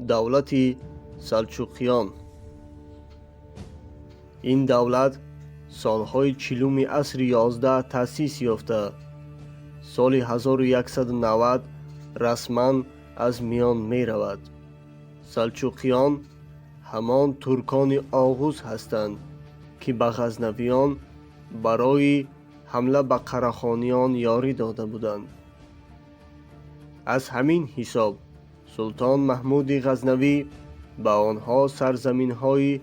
دولت سلجوقیان. این دولت سالهای 40 عصر 11 تأسیس یافته. سال 1190 رسما از میان می رود. سلجوقیان همان ترکان آغوز هستند که به غزنویان برای حمله به قراخانیان یاری داده بودند. از همین حساب سلطان محمود غزنوی به آنها سرزمین‌های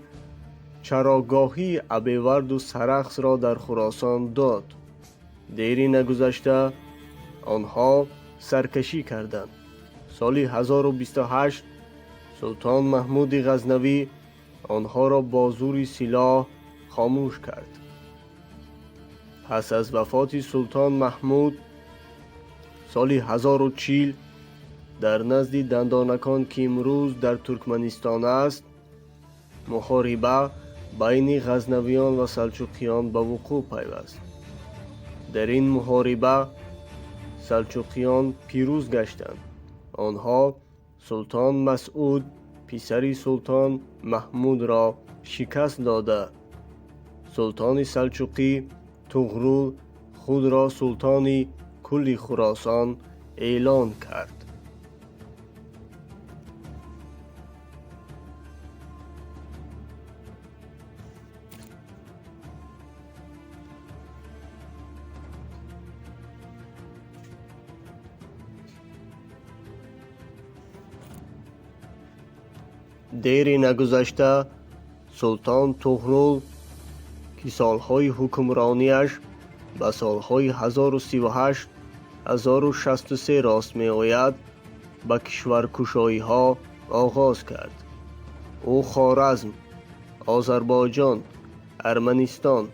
چراگاهی ابیورد و سرخس را در خراسان داد. دیری نگذشته آنها سرکشی کردند. سال 1028 سلطان محمود غزنوی آنها را با زور سلاح خاموش کرد. پس از وفات سلطان محمود سال 1040 در نزد دندانکان که امروز در ترکمنستان است، محاربه بین غزنویان و سلجوقیان به وقوع پیوست. در این محاربه سلجوقیان پیروز گشتند. آنها سلطان مسعود پسر سلطان محمود را شکست داده، سلطان سلجوقی طغرل خود را سلطان کل خراسان اعلان کرد. دیری نگذشته سلطان طغرل که سالهای حکمرانیش به سالهای 1038 1063 راست می آید به کشورکشایی ها آغاز کرد. او خوارزم، آذربایجان، ارمنستان،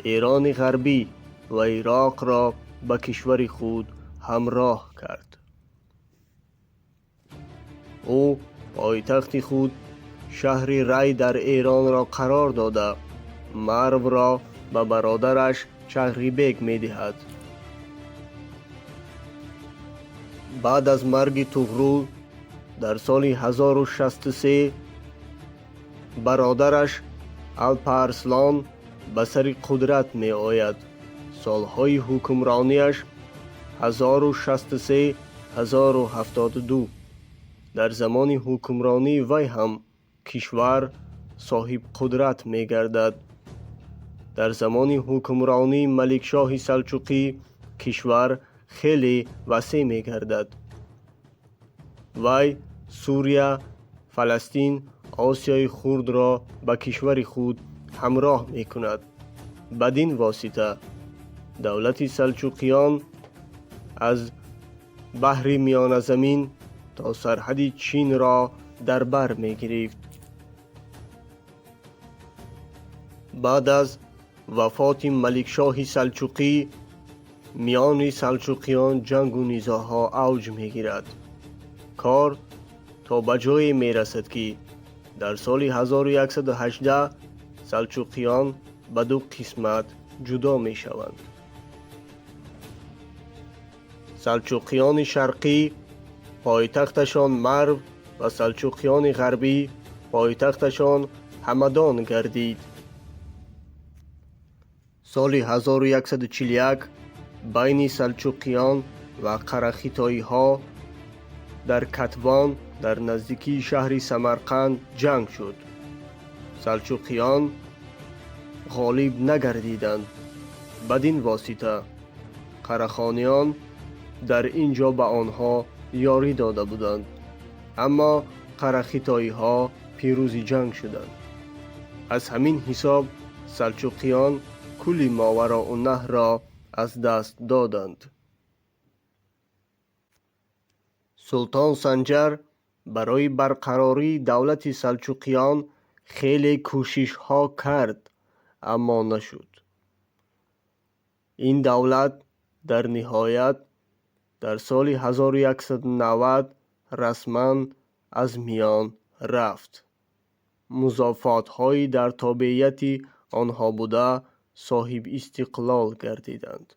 ایران غربی و عراق را به کشور خود همراه کرد. او پایتخت خود شهر ری در ایران را قرار داده مرو را به برادرش چغریبک می دهد. بعد از مرگ طغرل در سال 1063 برادرش الپارسلان به سر قدرت می آید. سالهای حکمرانیش 1063 1072. در زمان حکمرانی وی هم کشور صاحب قدرت می گردد. در زمان حکمرانی ملکشاه سلجوقی کشور خیلی وسیع می گردد. وی سوریه، فلسطین، آسیای خرد را به کشور خود همراه می کند. بدین واسطه دولت سلجوقیان از بحر میانه زمین تا سرحد چین را در بر می گرفت. بعد از وفات ملکشاه سلجوقی میان سلجوقیان جنگ و نزاع‌ها اوج می گیرد. کار تا به جایی می رسد که در سال 1118 سلجوقیان به دو قسمت جدا می شوند. سلجوقیان شرقی پایتختشان مرو و سلجوقیان غربی پایتختشان همدان گردید. سال 1141 بین سلجوقیان و قره‌ختایی ها در کتوان در نزدیکی شهر سمرقند جنگ شد. سلجوقیان غالب نگردیدند. بدین واسطه قراخانیان در اینجا به آنها یاری داده بودند، اما قره‌ختایی ها پیروز جنگ شدند. از همین حساب سلجوقیان کل ماوراءالنهر را از دست دادند. سلطان سنجر برای برقراری دولت سلجوقیان خیلی کوشش ها کرد، اما نشد. این دولت در نهایت در سال 1190 رسما از میان رفت. مضافات های در تابعیت آنها بوده صاحب استقلال گردیدند.